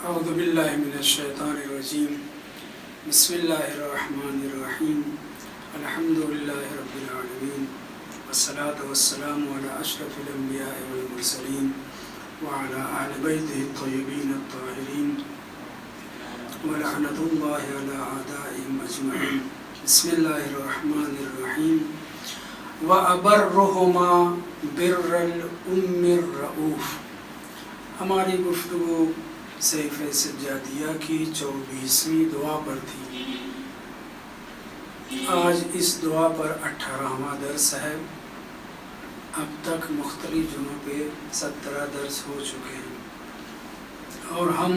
اعوذ باللہ من الشیطان الرجیم بسم اللہ الرحمن الرحیم الحمد للہ رب العالمین والصلاة والسلام علی اشرف الانبیاء والمرسلین وعلی آل بیتہ الطیبین الطاہرین ولعنۃ اللہ علی اعدائہم اجمعین. بسم اللہ الرحمن الرحیم. وَأَبَرُّهُمَا بِرَّ الْأُمِّ الرَّؤُوفِ. ہماری گفتگو سیف سجادیہ کی 24ویں دعا پر تھی. آج اس دعا پر 18واں درس ہے. اب تک مختلف جگہوں پہ 17 درس ہو چکے ہیں اور ہم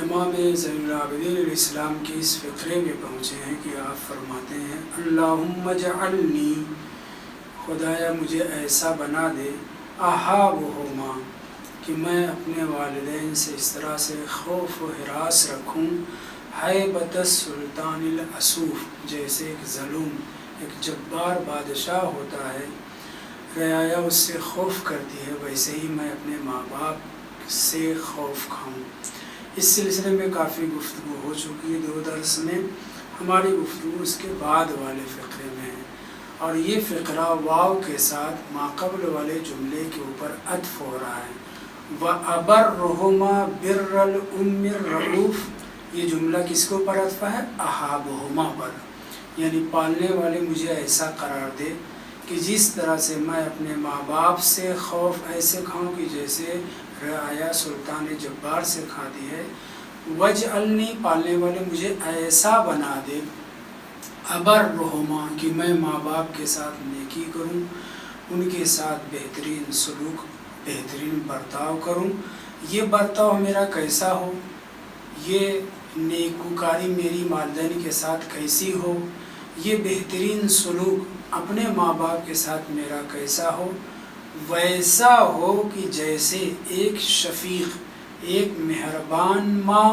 امام زین العابدین علیہ السلام کے اس فقرے میں پہنچے ہیں کہ آپ فرماتے ہیں اللہم اجعلنی، خدایا مجھے ایسا بنا دے، احابہما، کہ میں اپنے والدین سے اس طرح سے خوف و ہراس رکھوں، ہیبت السلطان الاسوف، جیسے ایک ظلم، ایک جبار بادشاہ ہوتا ہے، رعایا اس سے خوف کرتی ہے، ویسے ہی میں اپنے ماں باپ سے خوف کھاؤں. اس سلسلے میں کافی گفتگو ہو چکی ہے 2 درس میں. ہماری گفتگو اس کے بعد والے فقرے میں ہے اور یہ فقرہ واو کے ساتھ ماقبل والے جملے کے اوپر عطف ہو رہا ہے. وَأَبَرُّهُمَا بِرَّ الْأُمِّ الرَّؤُوفِ، یہ جملہ کس کے اوپر عطف ہے؟ احابہما پر، یعنی پالنے والے مجھے ایسا قرار دے کہ جس طرح سے میں اپنے ماں باپ سے خوف ایسے کھاؤں کہ جیسے رعایا سلطان جبار سے کھاتی ہے. وَاجْعَلْنِی، پالنے والے مجھے ایسا بنا دے، ابرہما، کہ میں ماں باپ کے ساتھ نیکی کروں، ان کے ساتھ بہترین سلوک، بہترین برتاؤ کروں. یہ برتاؤ میرا کیسا ہو، یہ نیکوکاری میری والدین کے ساتھ کیسی ہو، یہ بہترین سلوک اپنے ماں باپ کے ساتھ میرا کیسا ہو، ویسا ہو کہ جیسے ایک شفیق، ایک مہربان ماں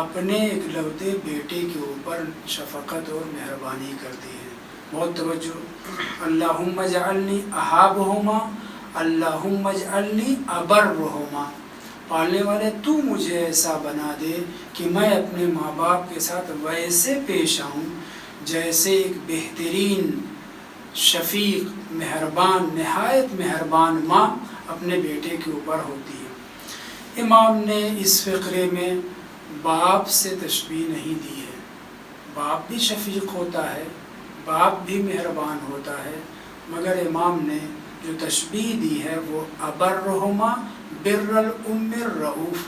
اپنے اکلوتے بیٹے کے اوپر شفقت اور مہربانی کرتی ہے. بہت توجہ. اللہم اجعلنی احابہما، اللہم اجعلنی ابرہما، پالنے والے تو مجھے ایسا بنا دے کہ میں اپنے ماں باپ کے ساتھ ویسے پیش آؤں جیسے ایک بہترین شفیق، مہربان، نہایت مہربان ماں اپنے بیٹے کے اوپر ہوتی ہے. امام نے اس فقرے میں باپ سے تشبیہ نہیں دی ہے. باپ بھی شفیق ہوتا ہے، باپ بھی مہربان ہوتا ہے، مگر امام نے جو تشبیہ دی ہے وہ ابرہما بر الام الرؤوف،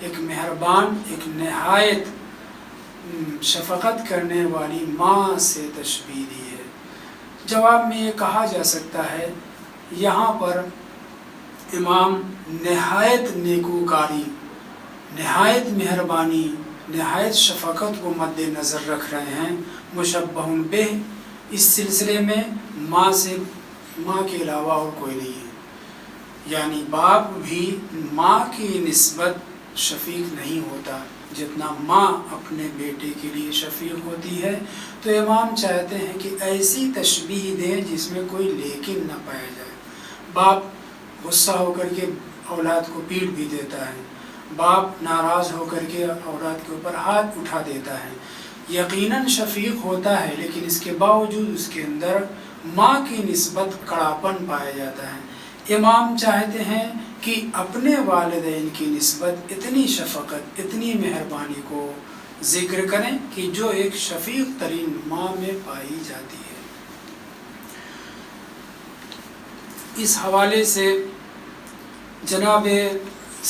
ایک مہربان، ایک نہایت شفقت کرنے والی ماں سے تشبیہ دی ہے. جواب میں یہ کہا جا سکتا ہے یہاں پر امام نہایت نیکوکاری، نہایت مہربانی، نہایت شفقت کو مد نظر رکھ رہے ہیں. مشبہ بہ، اس سلسلے میں ماں کے علاوہ اور کوئی نہیں ہے، یعنی باپ بھی ماں کی نسبت شفیق نہیں ہوتا جتنا ماں اپنے بیٹے کے لیے شفیق ہوتی ہے. تو امام چاہتے ہیں کہ ایسی تشبیہ دیں جس میں کوئی لیکن نہ پایا جائے. باپ غصہ ہو کر کے اولاد کو پیٹ بھی دیتا ہے، باپ ناراض ہو کر کے اولاد کے اوپر ہاتھ اٹھا دیتا ہے، یقیناً شفیق ہوتا ہے، لیکن اس کے باوجود اس کے اندر ماں کی نسبت کڑاپن پایا جاتا ہے. امام چاہتے ہیں کہ اپنے والدین کی نسبت اتنی شفقت، اتنی مہربانی کو ذکر کریں کہ جو ایک شفیق ترین ماں میں پائی جاتی ہے. اس حوالے سے جناب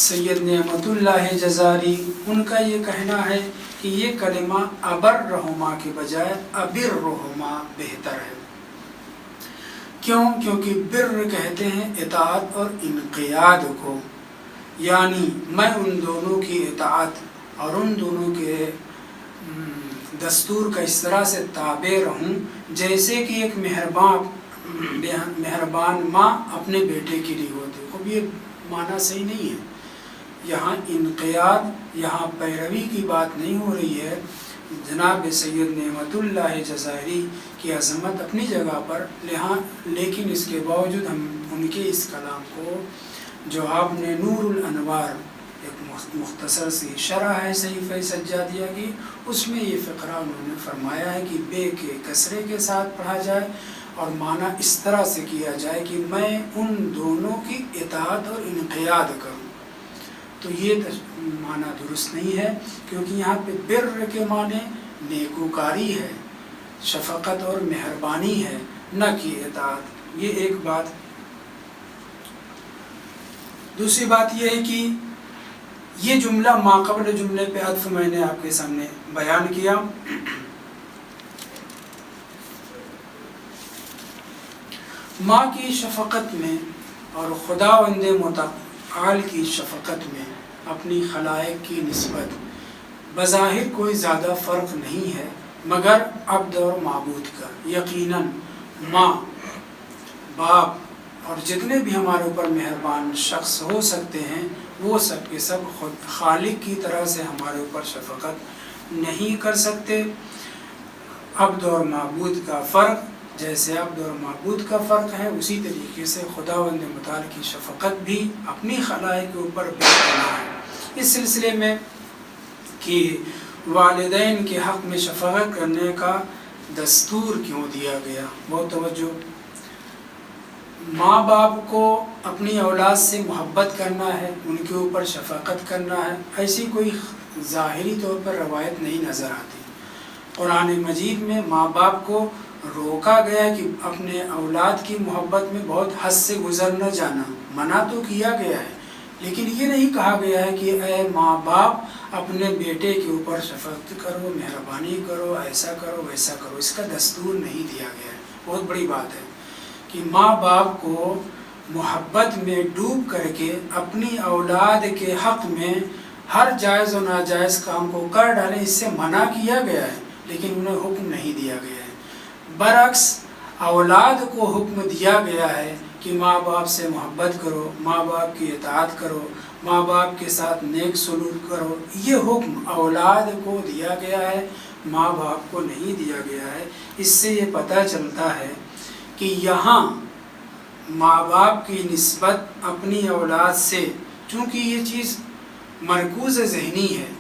سید نعمت اللہ جزاری، ان کا یہ کہنا ہے کہ یہ کلمہ ابرہما کے بجائے ابرہما بہتر ہے. کیوں؟ کیونکہ بر کہتے ہیں اطاعت اور انقیاد کو، یعنی میں ان دونوں کی اطاعت اور ان دونوں کے دستور کا اس طرح سے تابع رہوں جیسے کہ ایک مہربان ماں اپنے بیٹے کے لیے ہوتی. خب یہ معنی صحیح نہیں ہے. یہاں انقیاد، یہاں پیروی کی بات نہیں ہو رہی ہے. جناب سید نعمت اللہ جزائری کی عظمت اپنی جگہ پر، لیکن اس کے باوجود ہم ان کے اس کلام کو جو آپ نے نور الانوار ایک مختصر سی شرح ہے صحیفہ سجادیہ کی، اس میں یہ فقرہ انہوں نے فرمایا ہے کہ بے کے کسرے کے ساتھ پڑھا جائے اور معنی اس طرح سے کیا جائے کہ میں ان دونوں کی اطاعت اور انقیاد کروں۔ تو یہ معنی درست نہیں ہے، کیونکہ یہاں پہ بر کے معنی نیکوکاری ہے، شفقت اور مہربانی ہے، نہ کہ اطاعت۔ یہ ایک بات۔ دوسری بات یہ ہے کہ یہ جملہ ماقبل جملے پہ عطف میں نے آپ کے سامنے بیان کیا۔ ماں کی شفقت میں اور خداوند متعال کی شفقت میں اپنی خلائق کی نسبت بظاہر کوئی زیادہ فرق نہیں ہے، مگر عبد اور معبود کا۔ یقیناً ماں، باپ اور جتنے بھی ہمارے اوپر مہربان شخص ہو سکتے ہیں، وہ سب کے سب خود خالق کی طرح سے ہمارے اوپر شفقت نہیں کر سکتے۔ عبد اور معبود کا فرق، جیسے عبد اور معبود کا فرق ہے، اسی طریقے سے خداوند متعال کی شفقت بھی اپنی خلائق کے اوپر بے پناہ ہے۔ اس سلسلے میں کہ والدین کے حق میں شفقت کرنے کا دستور کیوں دیا گیا، بہت توجہ۔ ماں باپ کو اپنی اولاد سے محبت کرنا ہے، ان کے اوپر شفقت کرنا ہے، ایسی کوئی ظاہری طور پر روایت نہیں نظر آتی۔ قرآن مجید میں ماں باپ کو روکا گیا کہ اپنے اولاد کی محبت میں بہت حد سے گزر نہ جانا، منع تو کیا گیا ہے، لیکن یہ نہیں کہا گیا ہے کہ اے ماں باپ اپنے بیٹے کے اوپر شفقت کرو، مہربانی کرو، ایسا کرو ویسا کرو۔ اس کا دستور نہیں دیا گیا ہے۔ بہت بڑی بات ہے کہ ماں باپ کو محبت میں ڈوب کر کے اپنی اولاد کے حق میں ہر جائز و ناجائز کام کو کر ڈالیں، اس سے منع کیا گیا ہے، لیکن انہیں حکم نہیں دیا گیا ہے۔ برعکس اولاد کو حکم دیا گیا ہے کہ ماں باپ سے محبت کرو، ماں باپ کی اطاعت کرو، ماں باپ کے ساتھ نیک سلوک کرو۔ یہ حکم اولاد کو دیا گیا ہے، ماں باپ کو نہیں دیا گیا ہے۔ اس سے یہ پتہ چلتا ہے کہ یہاں ماں باپ کی نسبت اپنی اولاد سے، چونکہ یہ چیز مرکوز ذہنی ہے،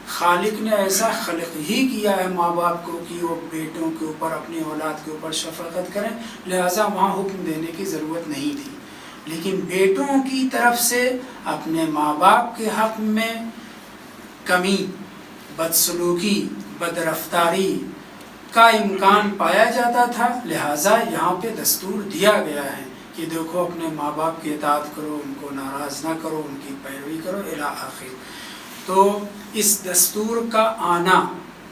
خالق نے ایسا خلق ہی کیا ہے ماں باپ کو کہ وہ بیٹوں کے اوپر، اپنی اولاد کے اوپر شفقت کریں، لہٰذا وہاں حکم دینے کی ضرورت نہیں تھی۔ لیکن بیٹوں کی طرف سے اپنے ماں باپ کے حق میں کمی، بدسلوکی، بدرفتاری کا امکان پایا جاتا تھا، لہٰذا یہاں پہ دستور دیا گیا ہے کہ دیکھو اپنے ماں باپ کی اطاعت کرو، ان کو ناراض نہ کرو، ان کی پیروی کرو الی آخر۔ تو اس دستور کا آنا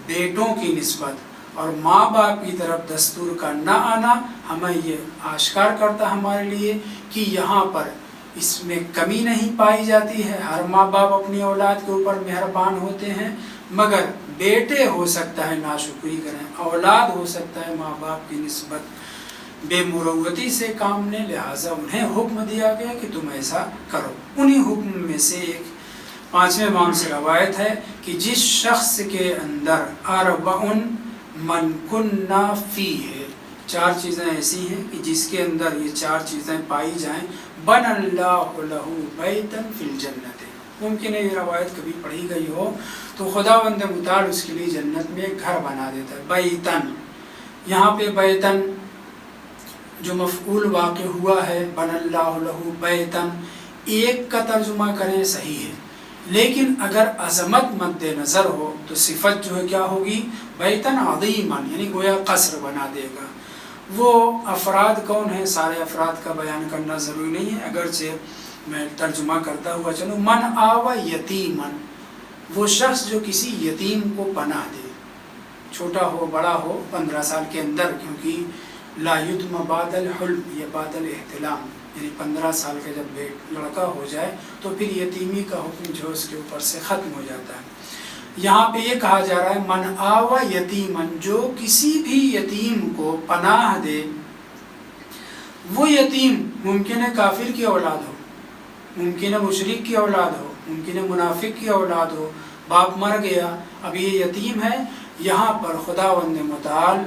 بیٹوں کی نسبت اور ماں باپ کی طرف دستور کا نہ آنا ہمیں یہ آشکار کرتا ہمارے لیے کہ یہاں پر اس میں کمی نہیں پائی جاتی ہے۔ ہر ماں باپ اپنی اولاد کے اوپر مہربان ہوتے ہیں، مگر بیٹے ہو سکتا ہے ناشکری کریں، اولاد ہو سکتا ہے ماں باپ کی نسبت بے مروتی سے کام لیں، لہٰذا انہیں حکم دیا گیا کہ تم ایسا کرو۔ انہی حکم میں سے ایک 5ویں امام سے روایت ہے کہ جس شخص کے اندر اربعن من کنا فیہ، 4 چیزیں ایسی ہیں کہ جس کے اندر یہ 4 چیزیں پائی جائیں، بن اللہ لہ بیتا فی الجنت۔ ممکن ہے یہ روایت کبھی پڑھی گئی ہو تو خداوند متعال اس کے لیے جنت میں ایک گھر بنا دیتا ہے۔ بیتن، یہاں پہ بیتن جو مفعول واقع ہوا ہے، بن اللہ لہ بیتن، ایک کا ترجمہ کریں صحیح ہے، لیکن اگر عظمت مد نظر ہو تو صفت جو ہے کیا ہوگی؟ بیتن عظیماً، یعنی گویا قصر بنا دے گا۔ وہ افراد کون ہیں؟ سارے افراد کا بیان کرنا ضروری نہیں ہے، اگرچہ میں ترجمہ کرتا ہوا چلوں۔ من آوى یتیماً، وہ شخص جو کسی یتیم کو پناہ دے، چھوٹا ہو بڑا ہو، 15 سال کے اندر، کیونکہ لا یتم بعد الحلم، یہ بعد الاحتلام، یعنی 15 سال کا جب لڑکا ہو جائے تو پھر یتیمی کا حکم جو اس کے اوپر سے ختم ہو جاتا ہے۔ یہاں پہ یہ کہا جا رہا ہے من آوى یتیماً، جو کسی بھی یتیم کو پناہ دے۔ وہ یتیم ممکن ہے کافر کی اولاد ہو، ممکن ہے مشرک کی اولاد ہو، ممکن ہے منافق کی اولاد ہو، باپ مر گیا، اب یہ یتیم ہے۔ یہاں پر خداوند متعال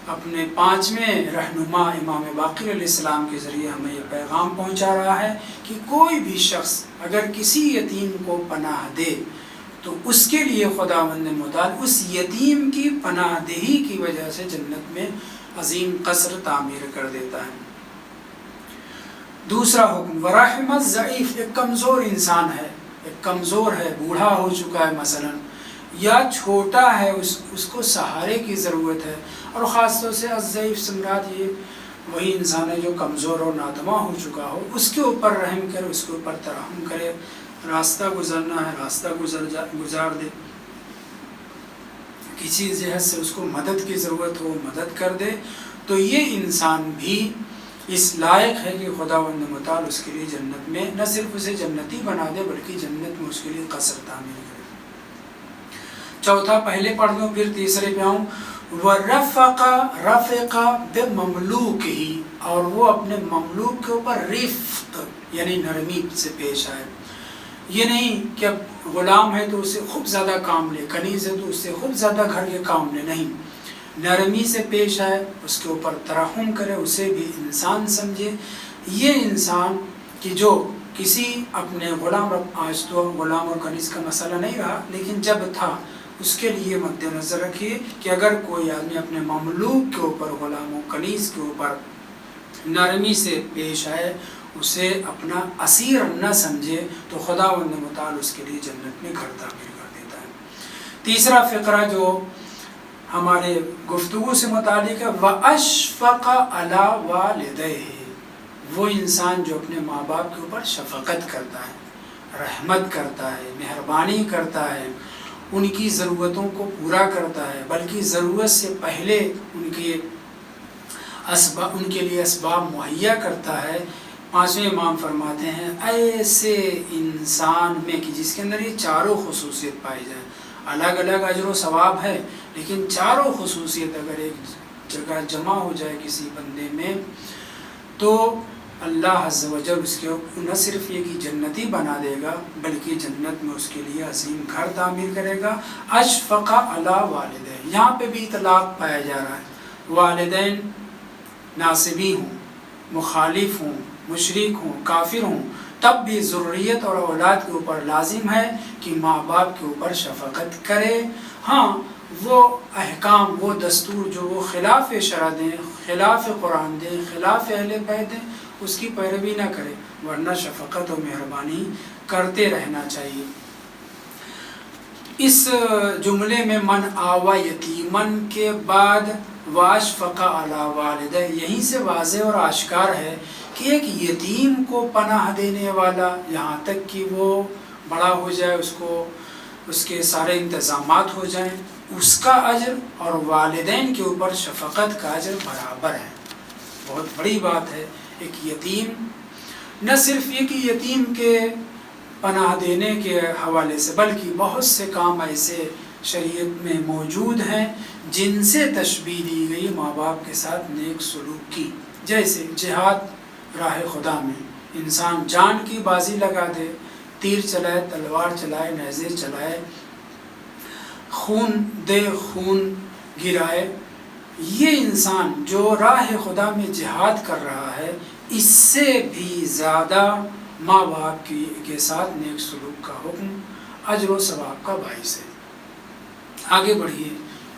اپنے 5ویں رہنما امام باقر علیہ السلام کے ذریعے ہمیں یہ پیغام پہنچا رہا ہے کہ کوئی بھی شخص اگر کسی یتیم کو پناہ دے تو اس کے لیے خداوند متعال اس یتیم کی پناہ دہی کی وجہ سے جنت میں عظیم قصر تعمیر کر دیتا ہے۔ دوسرا حکم ورحم الضعیف، ایک کمزور انسان ہے، ایک کمزور ہے، بوڑھا ہو چکا ہے مثلا، یا چھوٹا ہے، اس کو سہارے کی ضرورت ہے، اور خاص طور سے الضعیف سے مراد یہ وہی انسان ہے جو کمزور اور ناتواں ہو چکا ہو، اس کے اوپر رحم کرے، اس کے اوپر ترحم کرے، راستہ گزرنا ہے راستہ گزار دے، کسی جہت سے اس کو مدد کی ضرورت ہو مدد کر دے، تو یہ انسان بھی اس لائق ہے کہ خداوند متعال اس کے لیے جنت میں نہ صرف اسے جنتی بنا دے بلکہ جنت میں اس کے لیے قصر تعمیر کرے۔ چوتھا، پہلے پڑھ لوں پھر تیسرے پہ آؤں، رفق بمملوک ہی، اور وہ اپنے مملوک کے اوپر رفق یعنی نرمی سے پیش آئے۔ یہ نہیں کہ اب غلام ہے تو اسے خوب زیادہ کام لے، کنیز ہے تو اس سے خوب زیادہ گھر کے کام لے، نہیں، نرمی سے پیش آئے، اس کے اوپر ترحم کرے، اسے بھی انسان سمجھے۔ یہ انسان کہ جو کسی اپنے غلام، آج تو غلام اور کنیز کا مسئلہ نہیں رہا لیکن جب تھا، اس کے لیے مد نظر رکھیے کہ اگر کوئی آدمی اپنے مملوک کے اوپر، غلام و کنیز کے اوپر نرمی سے پیش آئے، اسے اپنا اسیر نہ سمجھے، تو خداوند متعال اس کے لیے جنت میں گھر تعمیر کر دیتا ہے۔ تیسرا فقرہ جو ہمارے گفتگو سے متعلق ہے، وَأَشْفَقَ عَلَى وَالِدَيْهِ، وہ انسان جو اپنے ماں باپ کے اوپر شفقت کرتا ہے، رحمت کرتا ہے، مہربانی کرتا ہے، ان کی ضرورتوں کو پورا کرتا ہے، بلکہ ضرورت سے پہلے ان کے لیے اسباب مہیا کرتا ہے۔ پانچویں امام فرماتے ہیں ایسے انسان میں کہ جس کے اندر یہ چاروں خصوصیت پائی جائے، الگ الگ اجر و ثواب ہے لیکن چاروں خصوصیت اگر ایک جگہ جمع ہو جائے کسی بندے میں، تو اللہ عز و جل اس کے نہ صرف یہ کہ جنتی بنا دے گا بلکہ جنت میں اس کے لیے عظیم گھر تعمیر کرے گا۔ اشفق علی والدین، یہاں پہ بھی اطلاق پایا جا رہا ہے، والدین ناصبی ہوں، مخالف ہوں، مشرک ہوں، کافر ہوں، تب بھی ضروریت اور اولاد کے اوپر لازم ہے کہ ماں باپ کے اوپر شفقت کرے۔ ہاں، وہ احکام، وہ دستور جو وہ خلاف شرع دیں، خلاف قرآن دیں، خلاف اہل بیت دیں، اس کی پیروی نہ کرے، ورنہ شفقت و مہربانی کرتے رہنا چاہیے۔ اس جملے میں من آوا یتیمن کے بعد واشفق علی والدہ، یہیں سے واضح اور آشکار ہے کہ ایک یتیم کو پناہ دینے والا، یہاں تک کہ وہ بڑا ہو جائے، اس کے سارے انتظامات ہو جائیں، اس کا اجر اور والدین کے اوپر شفقت کا اجر برابر ہے۔ بہت بڑی بات ہے۔ ایک یتیم، نہ صرف یہ کہ یتیم کے پناہ دینے کے حوالے سے، بلکہ بہت سے کام ایسے شریعت میں موجود ہیں جن سے تشبیہ دی گئی ماں باپ کے ساتھ نیک سلوک کی، جیسے جہاد راہ خدا میں انسان جان کی بازی لگا دے، تیر چلائے، تلوار چلائے، نیزے چلائے، خون دے، خون گرائے، یہ انسان جو راہ خدا میں جہاد کر رہا ہے، اس سے بھی زیادہ ماں باپ کے ساتھ نیک سلوک کا حکم اجر و ثواب کا باعث ہے۔ آگے بڑھیے،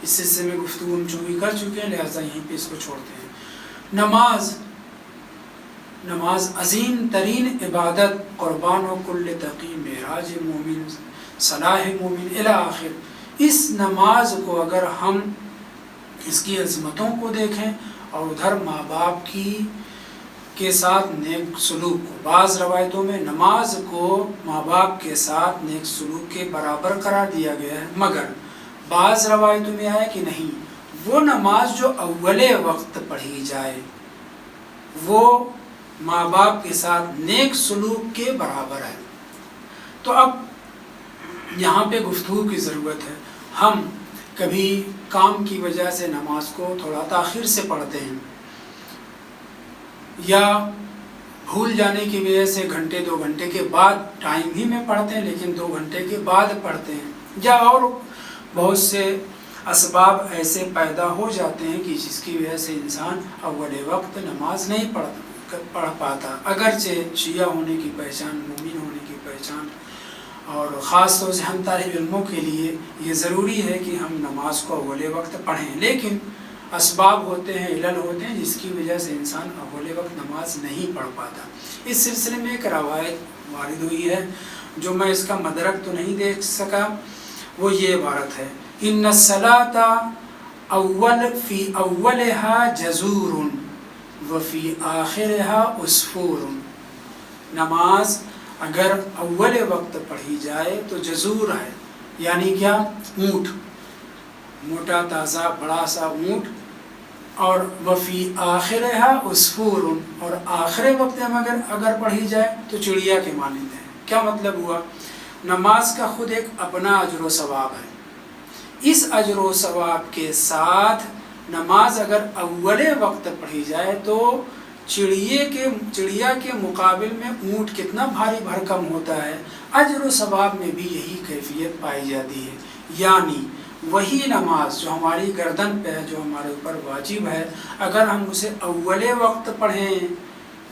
اس سلسلے میں گفتگو ہم چونکہ کر چکے ہیں، لہٰذا یہیں پہ اس کو چھوڑتے ہیں۔ نماز عظیم ترین عبادت، قربان و کل تقی، معراج مومن، صلاح مومن الی آخر۔ اس نماز کو اگر ہم اس کی عظمتوں کو دیکھیں اور ادھر ماں باپ کے ساتھ نیک سلوک کو، بعض روایتوں میں نماز کو ماں باپ کے ساتھ نیک سلوک کے برابر قرار دیا گیا ہے، مگر بعض روایتوں میں آیا کہ نہیں، وہ نماز جو اول وقت پڑھی جائے وہ ماں باپ کے ساتھ نیک سلوک کے برابر ہے۔ تو اب یہاں پہ گفتگو کی ضرورت ہے۔ ہم کبھی کام کی وجہ سے نماز کو تھوڑا تاخیر سے پڑھتے ہیں، یا بھول جانے کی وجہ سے گھنٹے 2 گھنٹے کے بعد، ٹائم ہی میں پڑھتے ہیں لیکن 2 گھنٹے کے بعد پڑھتے ہیں، یا اور بہت سے اسباب ایسے پیدا ہو جاتے ہیں کہ جس کی وجہ سے انسان اول وقت نماز نہیں پڑھ پاتا، اگرچہ شیعہ ہونے کی پہچان، مومن ہونے کی پہچان پہچان، اور خاص طور سے ہم طالب علموں کے لیے یہ ضروری ہے کہ ہم نماز کو اول وقت پڑھیں، لیکن اسباب ہوتے ہیں، علل ہوتے ہیں جس کی وجہ سے انسان اول وقت نماز نہیں پڑھ پاتا۔ اس سلسلے میں ایک روایت وارد ہوئی ہے جو میں اس کا مدرک تو نہیں دیکھ سکا، وہ یہ عبارت ہے: ان الصلاۃ فی اولها جزور وفی آخرها عصفور۔ نماز اگر اول وقت پڑھی جائے تو جزور ہے، یعنی کیا؟ اونٹ، موٹا تازہ بڑا سا اونٹ، اور وفی آخرها عصفور، اور آخر وقت میں اگر پڑھی جائے تو چڑیا کے مانند ہے۔ کیا مطلب ہوا؟ نماز کا خود ایک اپنا اجر و ثواب ہے، اس اجر و ثواب کے ساتھ نماز اگر اول وقت پڑھی جائے تو چڑیا کے مقابل میں اونٹ کتنا بھاری بھرکم ہوتا ہے، اجر و ثواب میں بھی یہی کیفیت پائی جاتی ہے۔ یعنی وہی نماز جو ہماری گردن پہ ہے، جو ہمارے اوپر واجب ہے، اگر ہم اسے اول وقت پڑھیں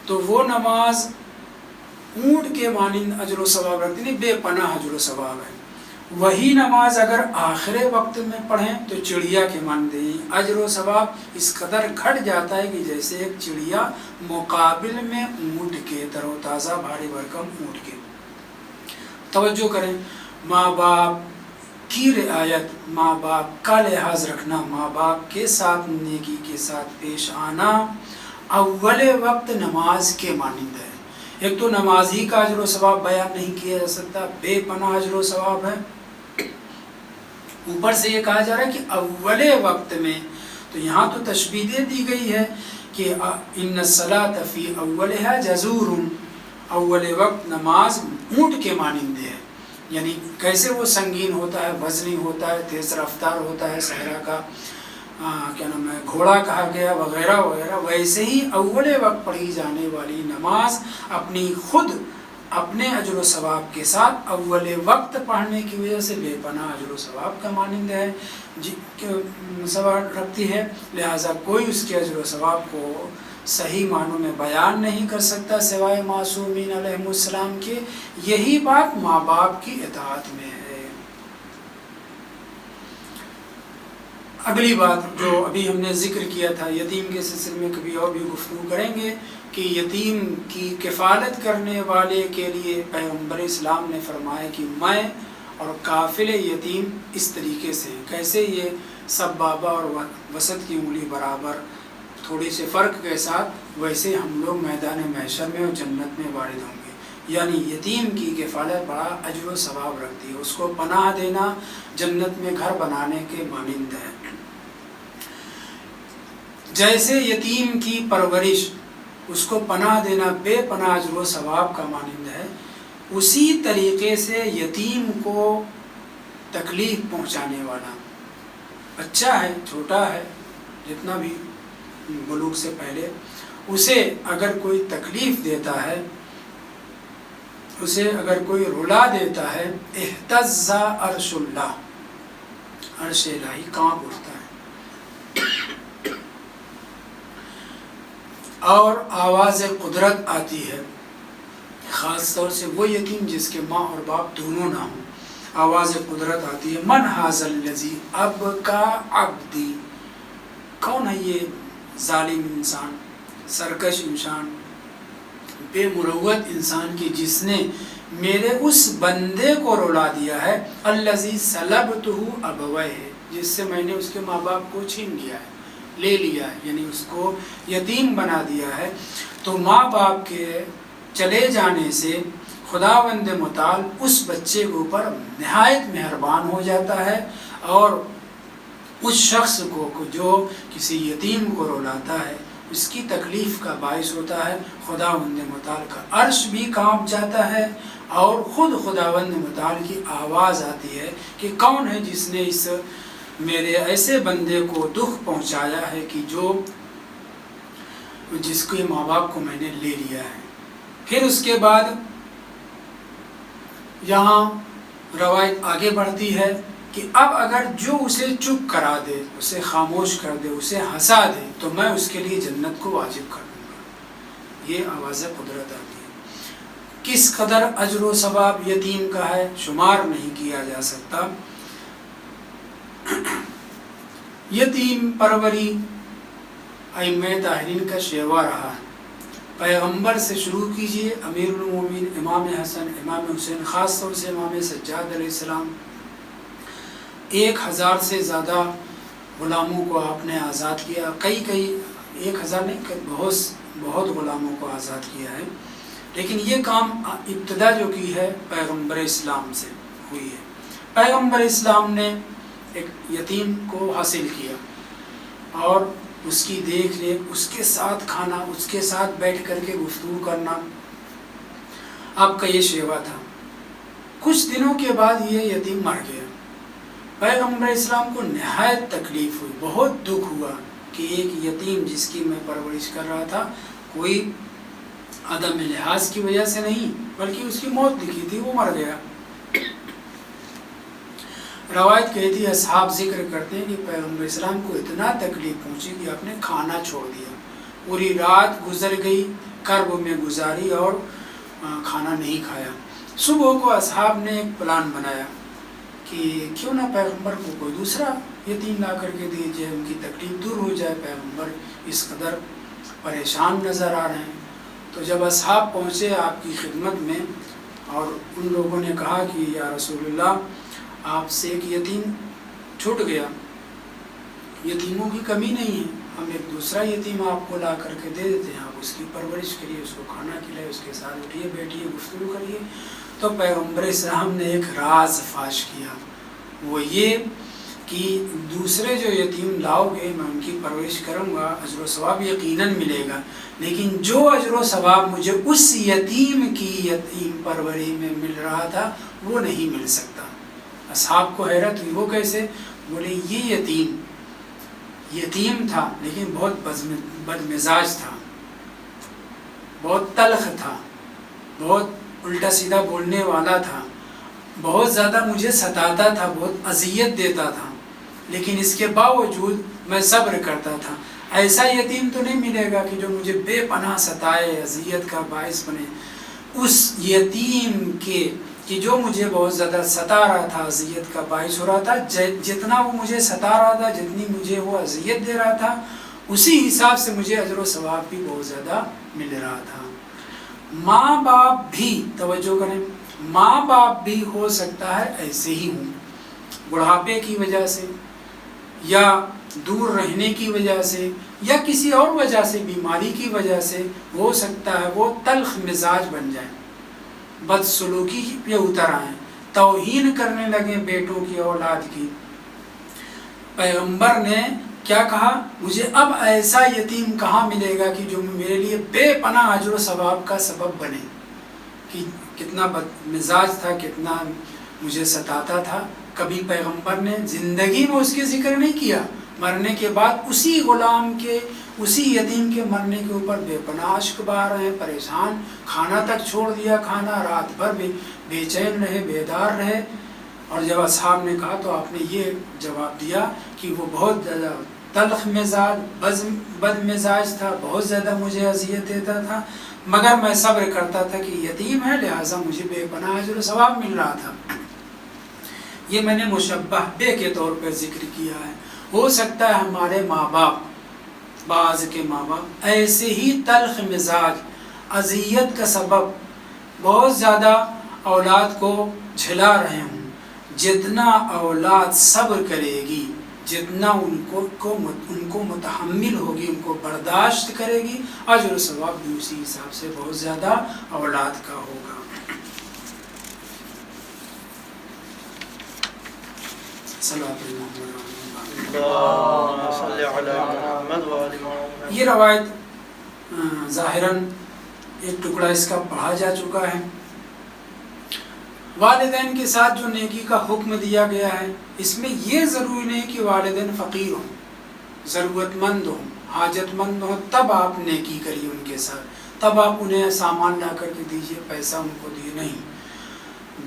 تو وہ نماز اونٹ کے مانند اجر و ثواب رکھتی نہیں، بے پناہ اجر و ثواب ہے۔ وہی نماز اگر آخر وقت میں پڑھیں تو چڑیا کے مانند اجر و ثواب اس قدر گھٹ جاتا ہے کہ جیسے ایک چڑیا مقابل میں اونٹ کے، تر و تازہ بھاری بھرکم اونٹ کے۔ توجہ کریں، ماں باپ کی رعایت، ماں باپ کا لحاظ رکھنا، ماں باپ کے ساتھ نیکی کے ساتھ پیش آنا اول وقت نماز کے مانند ہے۔ ایک تو نماز ہی کا اجر و ثواب بیان نہیں کیا جا سکتا، بے پناہ اجر و ثواب ہے، اوپر سے یہ کہا جا رہا ہے کہ اول وقت میں، تو یہاں تو تشبیہ دے دی گئی ہے کہ ان الصلاۃ فی اولها جزور، اول وقت نماز اونٹ کے مانند ہے، یعنی کیسے وہ سنگین ہوتا ہے، وزنی ہوتا ہے، تیز رفتار ہوتا ہے، صحرا کا کیا نام ہے، گھوڑا کہا گیا وغیرہ وغیرہ، ویسے ہی اول وقت پڑھی جانے والی نماز اپنے اجر و ثواب کے ساتھ اول وقت پڑھنے کی وجہ سے بے پناہ اجر و ثواب کا مانند ہے، ثواب رکھتی ہے، لہٰذا کوئی اس کے اجر و ثواب کو صحیح معنوں میں بیان نہیں کر سکتا سوائے معصومین علیہم السلام کے۔ یہی بات ماں باپ کی اطاعت میں ہے۔ اگلی بات جو ابھی ہم نے ذکر کیا تھا، یتیم کے سلسلے میں کبھی اور بھی گفتگو کریں گے کہ یتیم کی کفالت کرنے والے کے لیے پیغمبر اسلام نے فرمایا کہ میں اور کافل یتیم اس طریقے سے، کیسے؟ یہ سب بابا اور وسط کی انگلی برابر، تھوڑی سے فرق کے ساتھ، ویسے ہم لوگ میدان محشر میں اور جنت میں وارد ہوں گے۔ یعنی یتیم کی کفالت بڑا اجر و ثواب رکھتی ہے، اس کو پناہ دینا جنت میں گھر بنانے کے مانند ہے۔ جیسے یتیم کی پرورش، اس کو پناہ دینا بے پناہ اجر و ثواب کا مانند ہے، اسی طریقے سے یتیم کو تکلیف پہنچانے والا، بچہ ہے، چھوٹا ہے، جتنا بھی بلوغ سے پہلے، اسے اگر کوئی تکلیف دیتا ہے، اسے اگر کوئی رلا دیتا ہے، اہتز عرش اللہ، عرش الہی کانپ اٹھتا ہے، اور آواز قدرت آتی ہے، خاص طور سے وہ یتیم جس کے ماں اور باپ دونوں نہ ہوں، آواز قدرت آتی ہے، من ھذا الذی ابکا عبدی، کون ہے یہ ظالم انسان، سرکش انسان، بے مروت انسان کی جس نے میرے اس بندے کو رلا دیا ہے، الذی سلبتہ ابویہ، جس سے میں نے اس کے ماں باپ کو چھین لیا ہے، لے لیا ہے، یعنی اس کو یتیم بنا دیا ہے۔ تو ماں باپ کے چلے جانے سے خداوند متعال اس بچے کے اوپر نہایت مہربان ہو جاتا ہے، اور اس شخص کو جو کسی یتیم کو رلاتا ہے، اس کی تکلیف کا باعث ہوتا ہے، خداوند متعال کا عرش بھی کانپ جاتا ہے، اور خود خداوند متعال کی آواز آتی ہے کہ کون ہے جس نے اس میرے ایسے بندے کو دکھ پہنچایا ہے کہ جس کے ماں باپ کو میں نے لے لیا ہے۔ پھر اس کے بعد یہاں روایت آگے بڑھتی ہے کہ اب اگر جو اسے چپ کرا دے، اسے خاموش کر دے، اسے ہنسا دے، تو میں اس کے لیے جنت کو واجب کر دوں گا۔ یہ آواز قدرت آتی ہے۔ کس قدر اجر و ثواب یتیم کا ہے شمار نہیں کیا جا سکتا۔ یتیم پروری ائمہ طاہرین کا شیوا رہا ہے۔ پیغمبر سے شروع کیجئے، امیر المومنین امام حسن، امام حسین، خاص طور سے امام سجاد علیہ السلام، 1000 سے زیادہ غلاموں کو آپ نے آزاد کیا، کئی 1000 نہیں، بہت غلاموں کو آزاد کیا ہے، لیکن یہ کام ابتدا جو کی ہے پیغمبر اسلام سے ہوئی ہے۔ پیغمبر اسلام نے ایک یتیم کو حاصل کیا اور اس کی دیکھ ریکھ، اس کے ساتھ کھانا، اس کے ساتھ بیٹھ کر کے گفتگو کرنا آپ کا یہ شیوا تھا۔ کچھ دنوں کے بعد یہ یتیم مر گیا۔ پیغمبر اسلام کو نہایت تکلیف ہوئی، بہت دکھ ہوا کہ ایک یتیم جس کی میں پرورش کر رہا تھا، کوئی عدم لحاظ کی وجہ سے نہیں بلکہ اس کی موت لکھی تھی، وہ مر گیا۔ روایت کہتی ہے، اصحاب ذکر کرتے ہیں کہ پیغمبر اسلام کو اتنا تکلیف پہنچی کہ آپ نے کھانا چھوڑ دیا، پوری رات گزر گئی، کرب میں گزاری اور کھانا نہیں کھایا۔ صبح کو اصحاب نے ایک پلان بنایا کہ کیوں نہ پیغمبر کو کوئی دوسرا یتیم لا کر کے دیجیے، ان کی تکلیف دور ہو جائے، پیغمبر اس قدر پریشان نظر آ رہے ہیں۔ تو جب اصحاب پہنچے آپ کی خدمت میں اور ان لوگوں نے کہا کہ یا رسول اللہ، آپ سے ایک یتیم چھوٹ گیا، یتیموں کی کمی نہیں ہے، ہم ایک دوسرا یتیم آپ کو لا کر کے دے دیتے ہیں، آپ اس کی پرورش کریے، اس کو کھانا کھلائے، اس کے ساتھ اٹھیے بیٹھیے گفتگو کریے۔ تو پیغمبر اسلام نے ایک راز فاش کیا، وہ یہ کہ دوسرے جو یتیم لاؤ گے میں ان کی پرورش کروں گا، اجر و ثواب یقیناً ملے گا، لیکن جو اجر و ثواب مجھے اس یتیم کی یتیم پروری میں مل رہا تھا وہ نہیں مل سکتا۔ اصحاب کو حیرت ہوئی، وہ کیسے؟ بولے یہ یتیم تھا لیکن بہت بد مزاج تھا، بہت تلخ تھا، بہت الٹا سیدھا بولنے والا تھا، بہت زیادہ مجھے ستاتا تھا، بہت اذیت دیتا تھا، لیکن اس کے باوجود میں صبر کرتا تھا۔ ایسا یتیم تو نہیں ملے گا کہ جو مجھے بے پناہ ستائے، اذیت کا باعث بنے۔ اس یتیم کے کہ جو مجھے بہت زیادہ ستا رہا تھا، اذیت کا باعث ہو رہا تھا، جتنا وہ مجھے ستا رہا تھا، جتنی مجھے وہ اذیت دے رہا تھا، اسی حساب سے مجھے اجر و ثواب بھی بہت زیادہ مل رہا تھا۔ ماں باپ بھی، توجہ کریں، ماں باپ بھی ہو سکتا ہے ایسے ہی ہوں، بڑھاپے کی وجہ سے یا دور رہنے کی وجہ سے یا کسی اور وجہ سے، بیماری کی وجہ سے ہو سکتا ہے وہ تلخ مزاج بن جائیں، بدسلوکی پہ اتر آئیں، توہین کرنے لگیں بیٹوں کی، اولاد کی۔ پیغمبر نے کیا کہا؟ مجھے اب ایسا یتیم کہاں ملے گا کہ جو میرے لیے بے پناہ اجر و ثواب کا سبب بنے، کہ کتنا بد مزاج تھا، کتنا مجھے ستاتا تھا۔ کبھی پیغمبر نے زندگی میں اس کے ذکر نہیں کیا، مرنے کے بعد اسی غلام کے، اسی یتیم کے مرنے کے اوپر بے پناہ اشک بہا رہے ہیں، پریشان، کھانا تک چھوڑ دیا، کھانا رات بھر بے چین رہے، بیدار رہے۔ اور جب اصحاب نے کہا تو آپ نے یہ جواب دیا کہ وہ بہت زیادہ تلخ مزاج، بد مزاج تھا، بہت زیادہ مجھے اذیت دیتا تھا، مگر میں صبر کرتا تھا کہ یتیم ہے، لہٰذا مجھے بے پناہ اجر و ثواب مل رہا تھا۔ یہ میں نے مشبہ بے کے طور پر ذکر کیا ہے۔ ہو سکتا ہے ہمارے ماں باپ، بعض کے ماں باپ ایسے ہی تلخ مزاج، اذیت کا سبب بہت زیادہ اولاد کو جھلا رہے ہوں۔ جتنا اولاد صبر کرے گی، جتنا ان کو متحمل ہوگی، ان کو برداشت کرے گی، اجر و ثواب بھی اسی حساب سے بہت زیادہ اولاد کا ہوگا۔ یہ روایت ظاہراً ایک ٹکڑا اس کا پڑھا جا چکا ہے۔ والدین کے ساتھ جو نیکی کا حکم دیا گیا ہے، اس میں یہ ضروری نہیں کہ والدین فقیر ہوں، ضرورت مند ہوں، حاجت مند ہوں تب آپ نیکی کریے ان کے ساتھ، تب آپ انہیں سامان لا کر کے دیجیے، پیسہ ان کو دیے، نہیں۔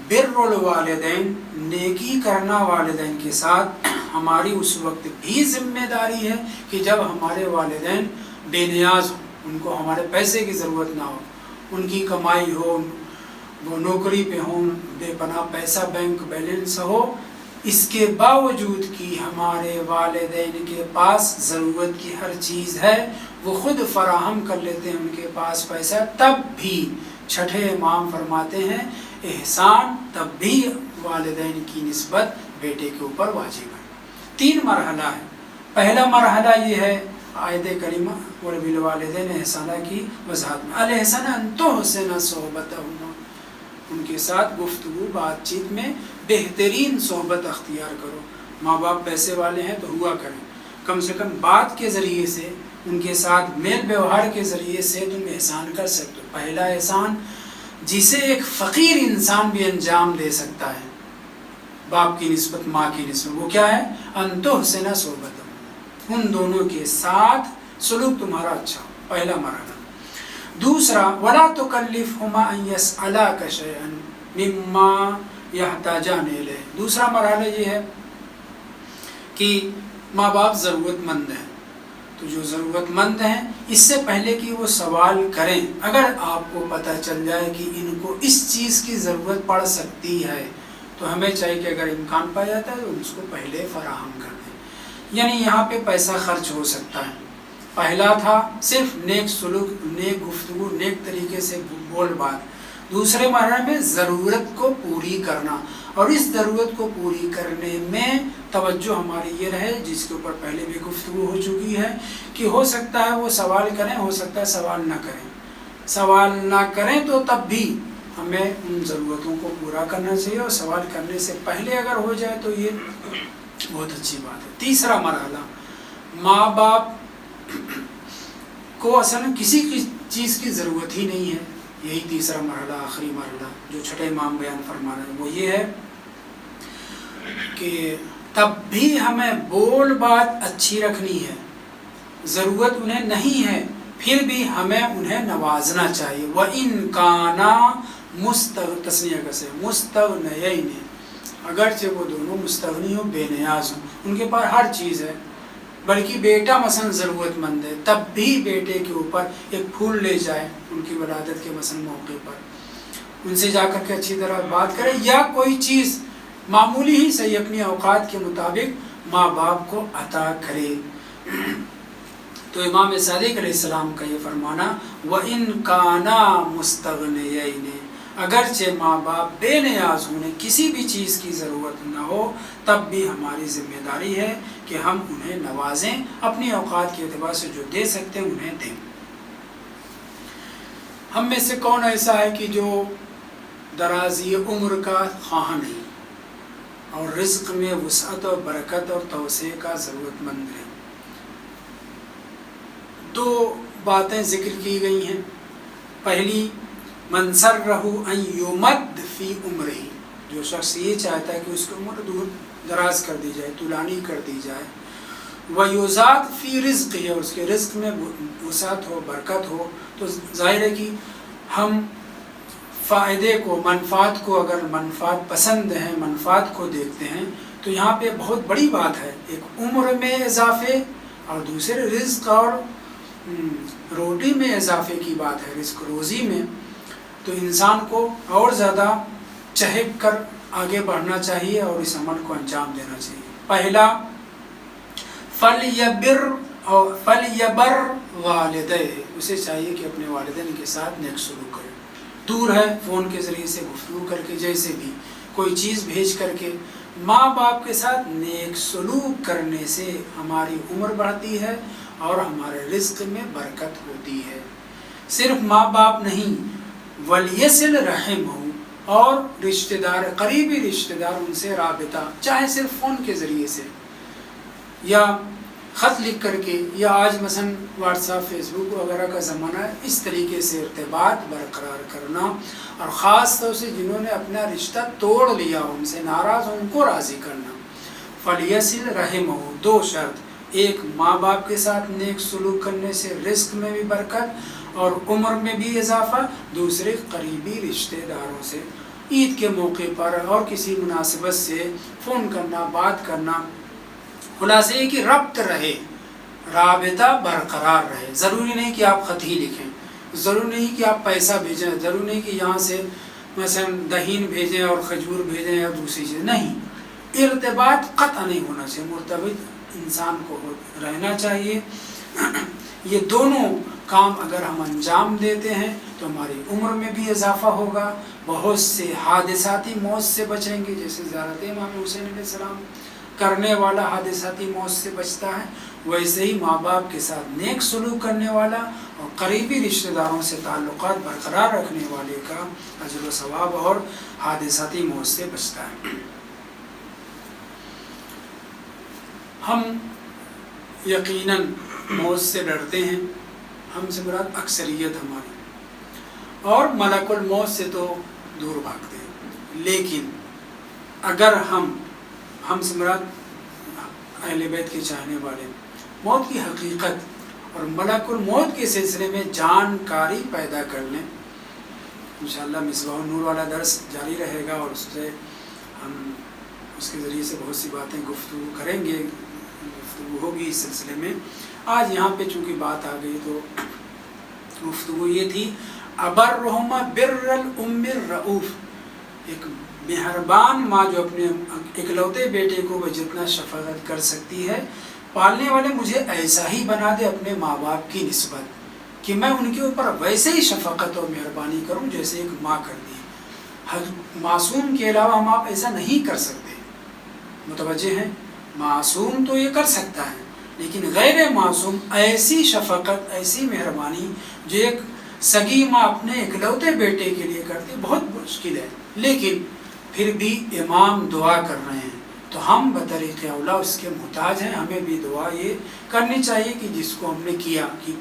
بر الوالدین، نیکی کرنا والدین کے ساتھ ہماری اس وقت بھی ذمہ داری ہے کہ جب ہمارے والدین بے نیاز ہوں، ان کو ہمارے پیسے کی ضرورت نہ ہو، ان کی کمائی ہو، وہ نوکری پہ ہوں، بے پناہ پیسہ بینک بیلنس ہو، اس کے باوجود کہ ہمارے والدین کے پاس ضرورت کی ہر چیز ہے، وہ خود فراہم کر لیتے ہیں ان کے پاس پیسہ، تب بھی چھٹے امام فرماتے ہیں احسان تب بھی والدین کی نسبت بیٹے کے اوپر واجب ہے۔ 3 مرحلہ ہے۔ پہلا مرحلہ یہ ہے آیت کریمہ وَبِالْوَالِدَيْنِ احسانہ کی وضاحت میں، الاحسان ان تحسن صحبتہما، ان کے ساتھ گفتگو بات چیت میں بہترین صحبت اختیار کرو۔ ماں باپ پیسے والے ہیں تو ہوا کریں، کم سے کم بات کے ذریعے سے، ان کے ساتھ میل ویوہار کے ذریعے سے تم احسان کر سکتے ہو۔ پہلا احسان جسے ایک فقیر انسان بھی انجام دے سکتا ہے باپ کی نسبت، ماں کی نسبت، وہ کیا ہے؟ ان تحسن صحبتہما، ان دونوں کے ساتھ سلوک تمہارا اچھا ہو، پہلا مرحلہ۔ دوسرا وَلَا تُكَلِّفْهُمَا أَن يَسْأَلَاكَ شَيْئًا مِمَّا يَحْتَاجَانِ إِلَيْهِ۔ دوسرا مرحلہ یہ ہے کہ ماں باپ ضرورت مند ہیں، تو جو ضرورت مند ہیں اس سے پہلے کہ وہ سوال کریں، اگر آپ کو پتہ چل جائے کہ ان کو اس چیز کی ضرورت پڑ سکتی ہے تو ہمیں چاہیے کہ اگر امکان پایا جاتا ہے تو اس کو پہلے فراہم کر دیں۔ یعنی یہاں پہ پیسہ خرچ ہو سکتا ہے۔ پہلا تھا صرف نیک سلوک، نیک گفتگو، نیک طریقے سے بول بات۔ دوسرے مرحلے میں ضرورت کو پوری کرنا، اور اس ضرورت کو پوری کرنے میں توجہ ہماری یہ رہے، جس کے اوپر پہلے بھی گفتگو ہو چکی ہے، کہ ہو سکتا ہے وہ سوال کریں، ہو سکتا ہے سوال نہ کریں۔ سوال نہ کریں تو تب بھی ہمیں ان ضرورتوں کو پورا کرنا چاہیے، اور سوال کرنے سے پہلے اگر ہو جائے تو یہ بہت اچھی بات ہے۔ تیسرا مرحلہ، ماں باپ کو اصل کسی کی چیز کی ضرورت ہی نہیں ہے، یہی تیسرا مرحلہ، آخری مرحلہ جو چھٹے امام بیان فرما رہے ہیں، وہ یہ ہے کہ تب بھی ہمیں بول بات اچھی رکھنی ہے، ضرورت انہیں نہیں ہے پھر بھی ہمیں انہیں نوازنا چاہیے۔ وَإِن كَانَا تسنیہ سے مستغنیین، اگرچہ وہ دونوں مستغنی ہوں، بے نیاز ہوں، ان کے پاس ہر چیز ہے، بلکہ بیٹا مثلا ضرورت مند ہے، تب بھی بیٹے کے اوپر ایک پھول لے جائے ان کی ولادت کے مثلا موقع پر، ان سے جا کر کے اچھی طرح بات کرے، یا کوئی چیز معمولی ہی صحیح اپنی اوقات کے مطابق ماں باپ کو عطا کرے۔ تو امام صادق علیہ السلام کا یہ فرمانا وَإِن كَانَا مُسْتَغْنِيَيْنِ، اگرچہ ماں باپ بے نیاز ہونے، کسی بھی چیز کی ضرورت نہ ہو، تب بھی ہماری ذمہ داری ہے کہ ہم انہیں نوازیں، اپنی اوقات کے اعتبار سے جو دے سکتے ہیں انہیں دیں۔ ہم میں سے کون ایسا ہے کہ جو درازی عمر کا خواہاں نہیں، اور رزق میں وسعت اور برکت اور توسعے کا ضرورت مند ہے؟ 2 باتیں ذکر کی گئی ہیں۔ پہلی، من سرہ ان یمد فی عمرہ، جو شخص یہ چاہتا ہے کہ اس کی عمر دراز کر دی جائے، طولانی کر دی جائے، ویزاد فی رزقہ، اور اس کے رزق میں وسعت ہو، برکت ہو، تو ظاہر ہے کہ ہم فائدے کو، منفعت کو، اگر منفعت پسند ہیں، منفعت کو دیکھتے ہیں، تو یہاں پہ بہت بڑی بات ہے، ایک عمر میں اضافے اور دوسرے رزق اور روٹی میں اضافے کی بات ہے، رزق روزی میں۔ تو انسان کو اور زیادہ چہک کر آگے بڑھنا چاہیے اور اس عمل کو انجام دینا چاہیے۔ پہلا، فَلْيَبَرْ وَالِدَيْهِ، اسے چاہیے کہ اپنے والدین کے ساتھ نیک سلوک کرے، دور ہے فون کے ذریعے سے گفتگو کر کے، جیسے بھی کوئی چیز بھیج کر کے، ماں باپ کے ساتھ نیک سلوک کرنے سے ہماری عمر بڑھتی ہے اور ہمارے رزق میں برکت ہوتی ہے۔ صرف ماں باپ نہیں، وَلْيَصِلْ رَحِمَهُ، اور رشتہ دار، قریبی رشتہ دار، ان سے رابطہ، چاہے صرف فون کے ذریعے سے یا خط لکھ کر کے، یا آج مثلا واٹس ایپ، فیس بک وغیرہ کا زمانہ ہے، اس طریقے سے ارتباط برقرار کرنا، اور خاص طور سے جنہوں نے اپنا رشتہ توڑ لیا، ان سے ناراض، ان کو راضی کرنا۔ فَلْيَصِلْ رَحِمَهُ، 2 شرط، ایک ماں باپ کے ساتھ نیک سلوک کرنے سے رزق میں بھی برکت اور عمر میں بھی اضافہ، دوسرے قریبی رشتہ داروں سے عید کے موقع پر اور کسی مناسبت سے فون کرنا، بات کرنا، خلاصہ یہ کہ ربط رہے، رابطہ برقرار رہے۔ ضروری نہیں کہ آپ خط ہی لکھیں، ضروری نہیں کہ آپ پیسہ بھیجیں، ضروری نہیں کہ یہاں سے مثلا دہین بھیجیں اور کھجور بھیجیں یا دوسری چیز نہیں، ارتباط قطع نہیں ہونا چاہیے، مرتبط انسان کو رہنا چاہیے۔ یہ دونوں کام اگر ہم انجام دیتے ہیں تو ہماری عمر میں بھی اضافہ ہوگا، بہت سے حادثاتی موت سے بچیں گے، جیسے زیارت امام حسین علیہ السلام کرنے والا حادثاتی موت سے بچتا ہے، ویسے ہی ماں باپ کے ساتھ نیک سلوک کرنے والا اور قریبی رشتہ داروں سے تعلقات برقرار رکھنے والے کا اجر و ثواب اور حادثاتی موت سے بچتا ہے۔ ہم یقیناً موت سے ڈرتے ہیں، ہم سے مراد اکثریت ہماری، اور ملک الموت سے تو دور بھاگتے ہیں، لیکن اگر ہم سے مراد اہل بیت کے چاہنے والے موت کی حقیقت اور ملک الموت کے سلسلے میں جانکاری پیدا کر لیں، انشاءاللہ مصباح النور والا درس جاری رہے گا اور اس سے ہم اس کے ذریعے سے بہت سی باتیں گفتگو کریں گے، گفتگو ہوگی اس سلسلے میں۔ آج یہاں پہ چونکہ بات آ گئی تو گفتگو یہ تھی، ابرہما بر الام الرؤوف، ایک مہربان ماں جو اپنے اکلوتے بیٹے کو وہ جتنا شفقت کر سکتی ہے، پالنے والے مجھے ایسا ہی بنا دے اپنے ماں باپ کی نسبت کہ میں ان کے اوپر ویسے ہی شفقت اور مہربانی کروں جیسے ایک ماں کرتی ہے۔ معصوم کے علاوہ ہم آپ ایسا نہیں کر سکتے، متوجہ ہیں؟ معصوم تو یہ کر سکتا ہے، لیکن غیر معصوم ایسی شفقت، ایسی مہربانی جو ایک سگی ماں اپنے اکلوتے بیٹے کے لیے کرتی بہت مشکل ہے۔ لیکن پھر بھی امام دعا کر رہے ہیں تو ہم بطریق اولا اس کے محتاج ہیں، ہمیں بھی دعا یہ کرنی چاہیے کہ جس کو ہم نے کیا کہ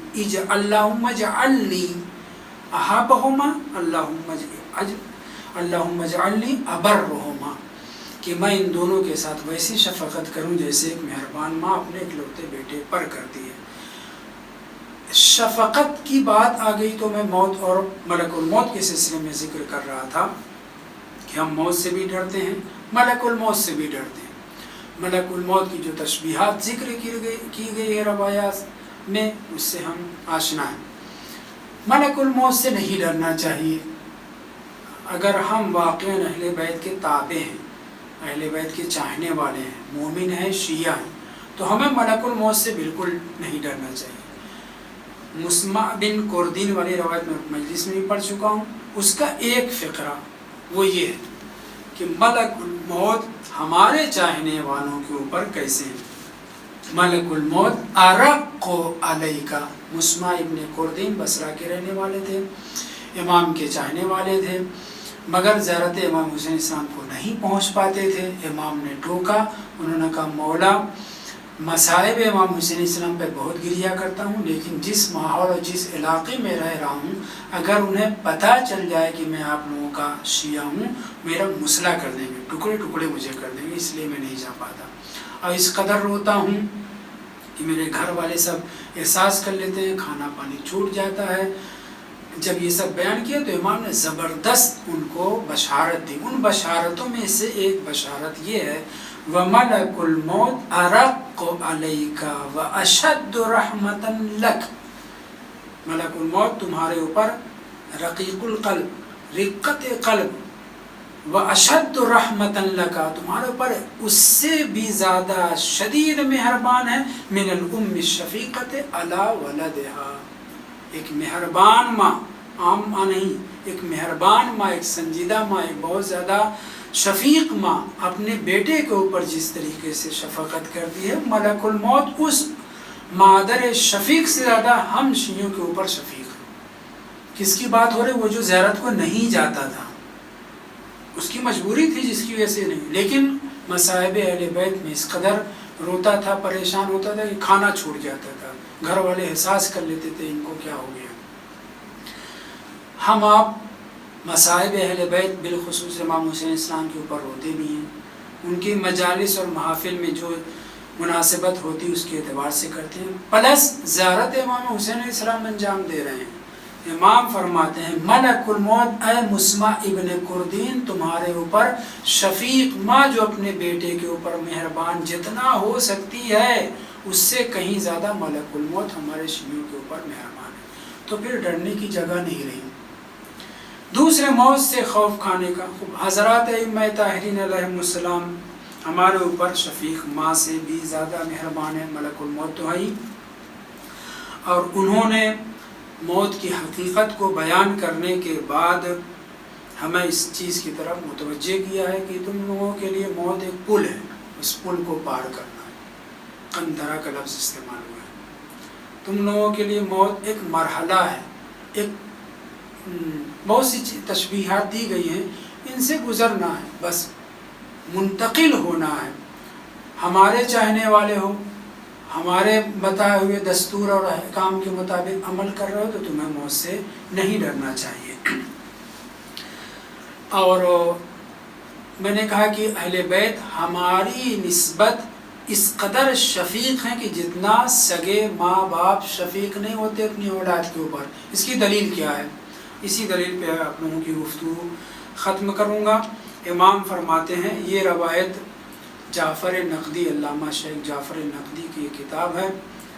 اللہم اجعلنی احبہما، اللہم اجعلنی ابرہما، کہ میں ان دونوں کے ساتھ ویسی شفقت کروں جیسے ایک مہربان ماں اپنے اکلوتے بیٹے پر کرتی ہے۔ شفقت کی بات آ گئی تو میں موت اور ملک الموت کے سلسلے میں ذکر کر رہا تھا کہ ہم موت سے بھی ڈرتے ہیں، ملک الموت سے بھی ڈرتے ہیں۔ ملک الموت کی جو تشبیہات ذکر کی گئی ہے روایات میں، اس سے ہم آشنا ہیں۔ ملک الموت سے نہیں ڈرنا چاہیے۔ اگر ہم واقعاً اہل بیت کے تابع ہیں، اہل بیت کے چاہنے والے ہیں، مومن ہیں، شیعہ ہیں، تو ہمیں ملک الموت سے بالکل نہیں ڈرنا چاہیے۔ مسمع بن کردین والی روایت میں مجلس میں بھی پڑھ چکا ہوں، اس کا ایک فقرہ وہ یہ ہے کہ ملک الموت ہمارے چاہنے والوں کے اوپر کیسے ہیں۔ ملک الموت ارق علیکا، مسمع ابن کردین بصرہ کے رہنے والے تھے، امام کے چاہنے والے تھے، مگر زیارت امام حسین السلام کو نہیں پہنچ پاتے تھے۔ امام نے ٹوکا، انہوں نے کہا مولا مصائب امام حسین السلام پہ بہت گریا کرتا ہوں، لیکن جس ماحول اور جس علاقے میں رہ رہا ہوں اگر انہیں پتہ چل جائے کہ میں آپ لوگوں کا شیعہ ہوں، میرا مسئلہ کر دیں گے، ٹکڑے ٹکڑے مجھے کر دیں گے، اس لیے میں نہیں جا پاتا۔ اور اس قدر روتا ہوں کہ میرے گھر والے سب احساس کر لیتے ہیں، کھانا پانی چھوٹ جاتا ہے۔ جب یہ سب بیان کیا تو امام نے زبردست ان کو بشارت دی۔ ان بشارتوں میں سے ایک بشارت یہ ہے، وَمَلَكُ الْمَوْتِ أَرَقُّ عَلَيْكَ وَأَشَدُّ رَحْمَةً لَكَ، ملک الموت تمہارے اوپر رقیق القلب، رقت قلب، وَأَشَدُّ رَحْمَةً لَكَ، تمہارے اوپر اس سے بھی زیادہ شدید مہربان ہے، من الام الشفیقۃ علی ولدها، ایک مہربان ماں، عام ماں نہیں، ایک مہربان ماں، ایک سنجیدہ ماں، ایک بہت زیادہ شفیق ماں اپنے بیٹے کے اوپر جس طریقے سے شفقت کرتی ہے، ملک الموت اس مادر شفیق سے زیادہ ہم شیعوں کے اوپر شفیق ہے۔ کس کی بات ہو رہی؟ وہ جو زیارت کو نہیں جاتا تھا، اس کی مجبوری تھی جس کی وجہ سے نہیں، لیکن مصائب اہل بیت میں اس قدر روتا تھا، پریشان ہوتا تھا کہ کھانا چھوٹ جاتا تھا، گھر والے احساس کر لیتے تھے ان کو کیا ہو گیا۔ ہم آپ مصائب اہل بیت بالخصوص امام حسین السلام کے اوپر روتے بھی ہیں، ان کی مجالس اور محافل میں جو مناسبت ہوتی اس کے اعتبار سے کرتے ہیں، پلس زیارت امام حسین علیہ السلام انجام دے رہے ہیں۔ امام فرماتے ہیں ملک الموت اے مسمع ابن کردین تمہارے اوپر شفیق ماں جو اپنے بیٹے کے اوپر مہربان جتنا ہو سکتی ہے اس سے کہیں زیادہ ملک الموت ہمارے شیعوں کے اوپر مہربان ہے۔ تو پھر ڈرنے کی جگہ نہیں رہی۔ دوسرے موت سے خوف کھانے کا. حضرات ائمہ طاہرین علیہم السلام ہمارے اوپر شفیق ماں سے بھی زیادہ مہربان ہے. ملک الموت تو ہے، اور انہوں نے موت کی حقیقت کو بیان کرنے کے بعد ہمیں اس چیز کی طرف متوجہ کیا ہے کہ تم لوگوں کے لیے موت ایک پل ہے، اس پل کو پار کرنا ہے. قنطرہ کا لفظ استعمال ہوا ہے. تم لوگوں کے لیے موت ایک مرحلہ ہے، ایک بہت سی تشبیہات دی گئی ہیں، ان سے گزرنا ہے، بس منتقل ہونا ہے. ہمارے چاہنے والے ہو، ہمارے بتائے ہوئے دستور اور احکام کے مطابق عمل کر رہے ہو تو تمہیں موت سے نہیں ڈرنا چاہیے. اور میں نے کہا کہ اہل بیت ہماری نسبت اس قدر شفیق ہیں کہ جتنا سگے ماں باپ شفیق نہیں ہوتے اپنی اولاد کے اوپر. اس کی دلیل کیا ہے؟ اسی دلیل پہ آپ لوگوں کی گفتگو ختم کروں گا. امام فرماتے ہیں، یہ روایت جعفر نقدی، علامہ شیخ جعفر نقدی کی یہ کتاب ہے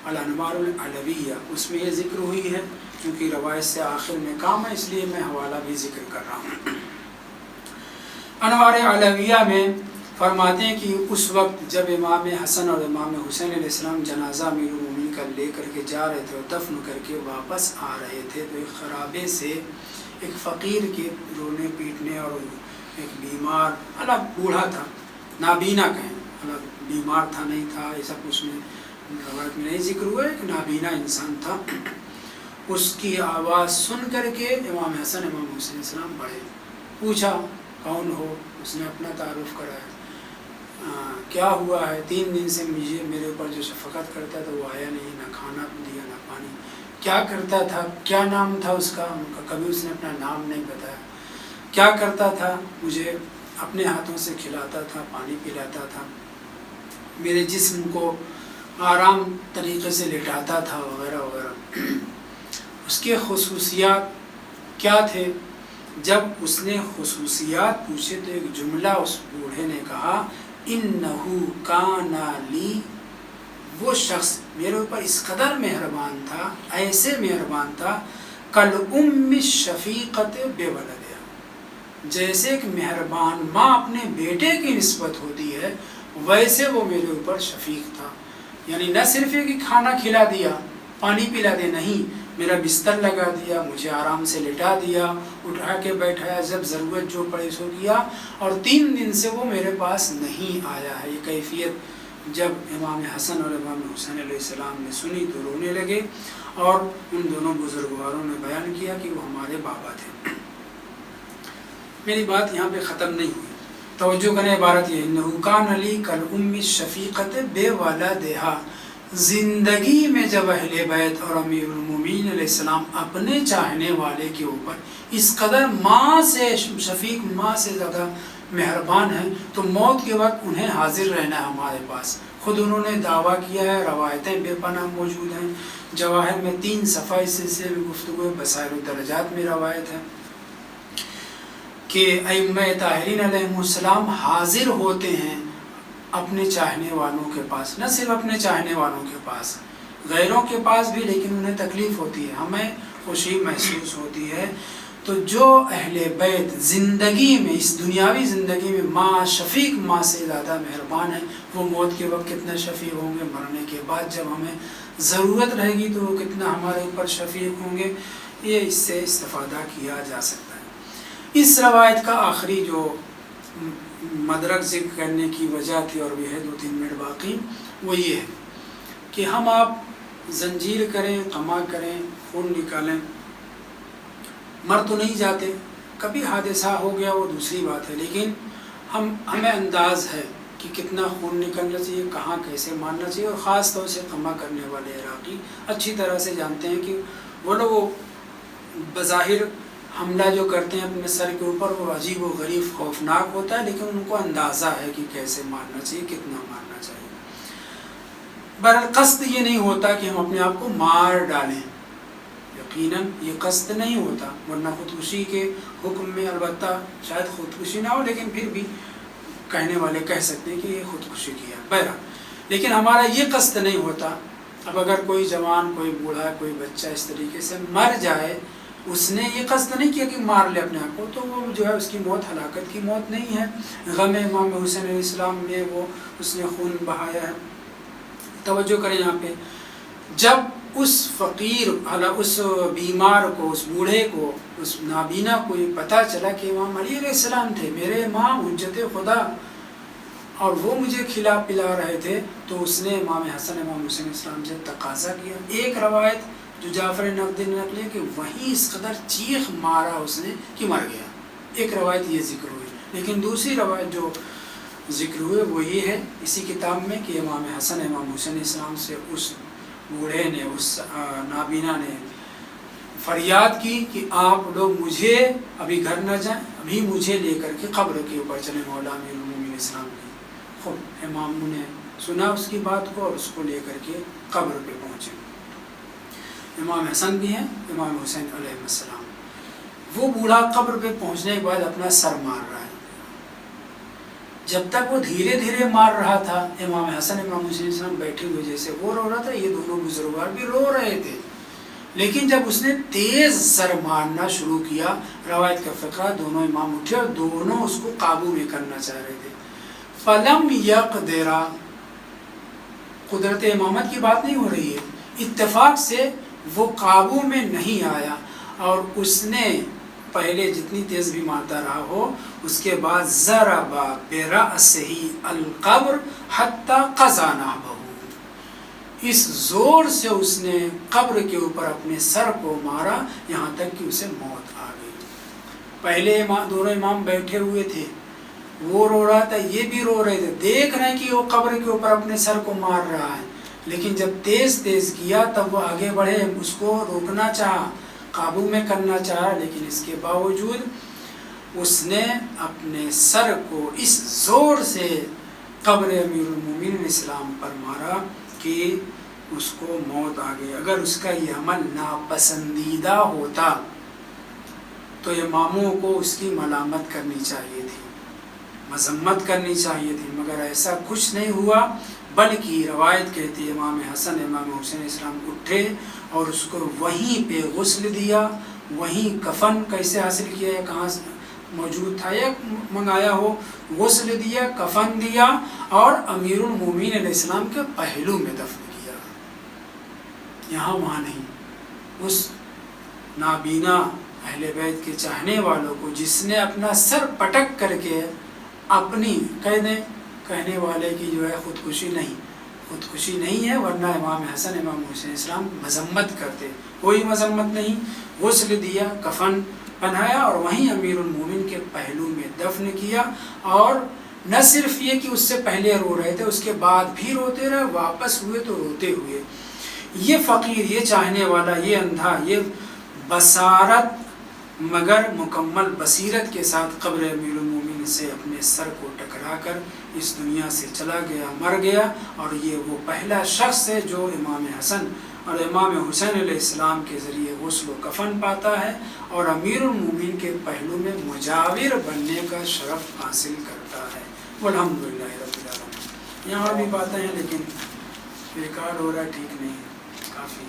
الانوار العلویہ، اس میں یہ ذکر ہوئی ہے. کیونکہ روایت سے آخر میں کام ہے اس لیے میں حوالہ بھی ذکر کر رہا ہوں. انوار علویہ میں فرماتے ہیں کہ اس وقت جب امام حسن اور امام حسین علیہ السلام جنازہ امیر المومنین کا لے کر کے جا رہے تھے اور دفن کر کے واپس آ رہے تھے تو ایک خرابے سے ایک فقیر کے رونے پیٹنے اور ایک بیمار، الگ بوڑھا تھا، نابینا کہیں، الگ بیمار تھا نہیں تھا، یہ سب کچھ میں روایت میں نہیں ذکر ہوا، ایک نابینا انسان تھا. اس کی آواز سن کر کے امام حسن امام حسین علیہ السلام بڑھے. پوچھا کون ہو؟ اس نے اپنا تعارف کرایا. کیا ہوا ہے؟ 3 دن سے مجھے میرے اوپر جو شفقت کرتا تھا وہ آیا نہیں، نہ کھانا دیا نہ پانی. کیا کرتا تھا؟ کیا نام تھا اس کا؟ ان کا کبھی اس نے اپنا نام نہیں بتایا. کیا کرتا تھا؟ مجھے اپنے ہاتھوں سے کھلاتا تھا، پانی پلاتا تھا، میرے جسم کو آرام طریقے سے لٹاتا تھا وغیرہ وغیرہ. اس کے خصوصیات کیا تھے؟ جب اس نے خصوصیات پوچھے تو ایک جملہ اس بوڑھے نے کہا، انہو کانا لی، وہ شخص میرے اوپر اس قدر مہربان تھا، ایسے مہربان تھا، کل ام شفیقت بے ولدہا، جیسے ایک مہربان ماں اپنے بیٹے کی نسبت ہوتی ہے ویسے وہ میرے اوپر شفیق تھا. یعنی نہ صرف یہ کہ کھانا کھلا دیا، پانی پلا دے، نہیں، میرا بستر لگا دیا، مجھے آرام سے لٹا دیا، اٹھا کے بیٹھایا، جب ضرورت جو پڑے سو کیا، اور 3 دن سے وہ میرے پاس نہیں آیا ہے. یہ کیفیت جب امام حسن اور امام حسین علیہ السلام نے سنی تو رونے لگے، اور ان دونوں بزرگواروں نے بیان کیا کہ وہ ہمارے بابا تھے. میری بات یہاں پہ ختم نہیں ہوئی، توجہ کریں. عبارت یہ، انہو کان لی کل ام شفیقت بے ولدہا، زندگی میں جب اہل بیت اور امیر المومنین علیہ السلام اپنے چاہنے والے کے اوپر اس قدر ماں سے شفیق، ماں سے زیادہ مہربان ہیں، تو موت کے وقت انہیں حاضر رہنا ہے ہمارے پاس. خود انہوں نے دعویٰ کیا ہے، روایتیں بے پناہ موجود ہیں. جواہر میں 3 صفحہ اس سلسلے میں گفتگو ہے، بصائر الدرجات میں روایت ہے کہ ائمہ طاہرین علیہ السلام حاضر ہوتے ہیں اپنے چاہنے والوں کے پاس. نہ صرف اپنے چاہنے والوں کے پاس، غیروں کے پاس بھی، لیکن انہیں تکلیف ہوتی ہے، ہمیں خوشی محسوس ہوتی ہے. تو جو اہل بیت زندگی میں، اس دنیاوی زندگی میں ماں شفیق ماں سے زیادہ مہربان ہیں، وہ موت کے وقت کتنا شفیق ہوں گے، مرنے کے بعد جب ہمیں ضرورت رہے گی تو وہ کتنا ہمارے اوپر شفیق ہوں گے. یہ اس سے استفادہ کیا جا سکتا ہے. اس روایت کا آخری جو مدرک ذکر کرنے کی وجہ تھی، اور بھی ہے 2-3 منٹ باقی، وہ یہ ہے کہ ہم آپ زنجیر کریں، قمع کریں، خون نکالیں، مر تو نہیں جاتے. کبھی حادثہ ہو گیا وہ دوسری بات ہے، لیکن ہمیں انداز ہے کہ کتنا خون نکلنا چاہیے، کہاں کیسے مارنا چاہیے. اور خاص طور سے قمع کرنے والے عراقی اچھی طرح سے جانتے ہیں کہ وہ لوگ بظاہر حملہ جو کرتے ہیں اپنے سر کے اوپر وہ عجیب و غریب خوفناک ہوتا ہے، لیکن ان کو اندازہ ہے کہ کیسے مارنا چاہیے، کتنا مارنا چاہیے. بہرحال قصد یہ نہیں ہوتا کہ ہم اپنے آپ کو مار ڈالیں، یقیناً یہ قصد نہیں ہوتا، ورنہ خودکشی کے حکم میں البتہ شاید خودکشی نہ ہو، لیکن پھر بھی کہنے والے کہہ سکتے ہیں کہ یہ خودکشی کیا. بہرحال لیکن ہمارا یہ قصد نہیں ہوتا. اب اگر کوئی جوان، کوئی بوڑھا، کوئی بچہ اس طریقے سے مر جائے، اس نے یہ قصد نہیں کیا کہ مار لے اپنے آپ کو، تو وہ جو ہے اس کی موت ہلاکت کی موت نہیں ہے، غم امام حسین علیہ السلام میں وہ اس نے خون بہایا ہے۔ توجہ کریں یہاں پہ، جب اس فقیر اس بیمار کو، اس بوڑھے کو، اس نابینا کو یہ پتہ چلا کہ امام علی علیہ السلام تھے، میرے امام حجت خدا، اور وہ مجھے کھلا پلا رہے تھے، تو اس نے امام حسن امام حسین علیہ السلام سے تقاضا کیا۔ ایک روایت جو جعفر نقدی نے نقلی ہے کہ وہیں اس قدر چیخ مارا اس نے کہ مر گیا، ایک روایت یہ ذکر ہوئی، لیکن دوسری روایت جو ذکر ہوئے وہ یہ ہے اسی کتاب میں کہ امام حسن امام حسین علیہ السلام سے اس بوڑھے نے، اس نابینا نے فریاد کی کہ آپ لوگ مجھے ابھی گھر نہ جائیں، ابھی مجھے لے کر کے قبر کے اوپر چلیں مولا امیر المومنین اسلام کی۔ خود امام نے سنا اس کی بات کو اور اس کو لے کر کے قبر پہ پہنچے۔ امام حسن بھی ہیں، امام حسین علیہ السلام۔ وہ بوڑھا قبر پہ پہنچنے کے بعد اپنا سر مار رہا ہے۔ جب تک وہ دھیرے دھیرے مار رہا تھا، امام حسن امام حسین علیہ السلام بیٹھے ہوئے جیسے وہ رو رہا تھا، یہ دونوں بزرگوار بھی رو رہے تھے، لیکن جب اس نے تیز سر مارنا شروع کیا، روایت کا فقرہ، دونوں امام اٹھے اور دونوں اس کو قابو میں کرنا چاہ رہے تھے۔ فلم یقدرا، قدرت امامت کی بات نہیں ہو رہی ہے، اتفاق سے وہ قابو میں نہیں آیا، اور اس نے پہلے جتنی تیز بھی مارتا رہا ہو، اس کے بعد ضرب برأسہ القبر حتی قضا نحبہ، اس زور سے اس نے قبر کے اوپر اپنے سر کو مارا یہاں تک کہ اسے موت آ گئی۔ پہلے دونوں امام بیٹھے ہوئے تھے، وہ رو رہا تھا، یہ بھی رو رہے تھے، دیکھ رہے ہیں کہ وہ قبر کے اوپر اپنے سر کو مار رہا ہے، لیکن جب تیز کیا تب وہ آگے بڑھے، اس کو روکنا چاہا، قابو میں کرنا چاہا، لیکن اس کے باوجود اس نے اپنے سر کو اس زور سے قبر امیر المومنین علیہ السلام پر مارا کہ اس کو موت آ گئی۔ اگر اس کا یہ عمل ناپسندیدہ ہوتا تو اماموں کو اس کی ملامت کرنی چاہیے تھی، مذمت کرنی چاہیے تھی، مگر ایسا کچھ نہیں ہوا، بلکہ روایت کہتی ہے امام حسن امام حسین علیہ السلام اٹھے اور اس کو وہیں پہ غسل دیا، وہیں کفن کیسے حاصل کیا ہے، کہاں موجود تھا یا منگایا ہو، غسل دیا، کفن دیا، اور امیر المومنین علیہ السلام کے پہلو میں دفن کیا، یہاں وہاں نہیں۔ اس نابینا اہل بیت کے چاہنے والوں کو جس نے اپنا سر پٹک کر کے اپنی کہنے والے کی جو ہے خودکشی نہیں ہے، ورنہ امام حسن امام حسین اسلام مذمت کرتے، کوئی مذمت نہیں، غسل دیا، کفن پہنایا اور وہیں امیر المومنین کے پہلو میں دفن کیا، اور نہ صرف یہ کہ اس سے پہلے رو رہے تھے، اس کے بعد بھی روتے رہے، واپس ہوئے تو روتے ہوئے۔ یہ فقیر، یہ چاہنے والا، یہ اندھا، یہ بصارت مگر مکمل بصیرت کے ساتھ قبر امیر المومنین سے اپنے سر کو ٹکرا کر اس دنیا سے چلا گیا، مر گیا، اور یہ وہ پہلا شخص ہے جو امام حسن اور امام حسین علیہ السلام کے ذریعے غسل و کفن پاتا ہے اور امیر المومنین کے پہلو میں مجاور بننے کا شرف حاصل کرتا ہے۔ والحمدللہ رب العالمین۔ یہاں اور بھی باتیں ہیں لیکن ریکارڈ ہو رہا ہے، ٹھیک نہیں، کافی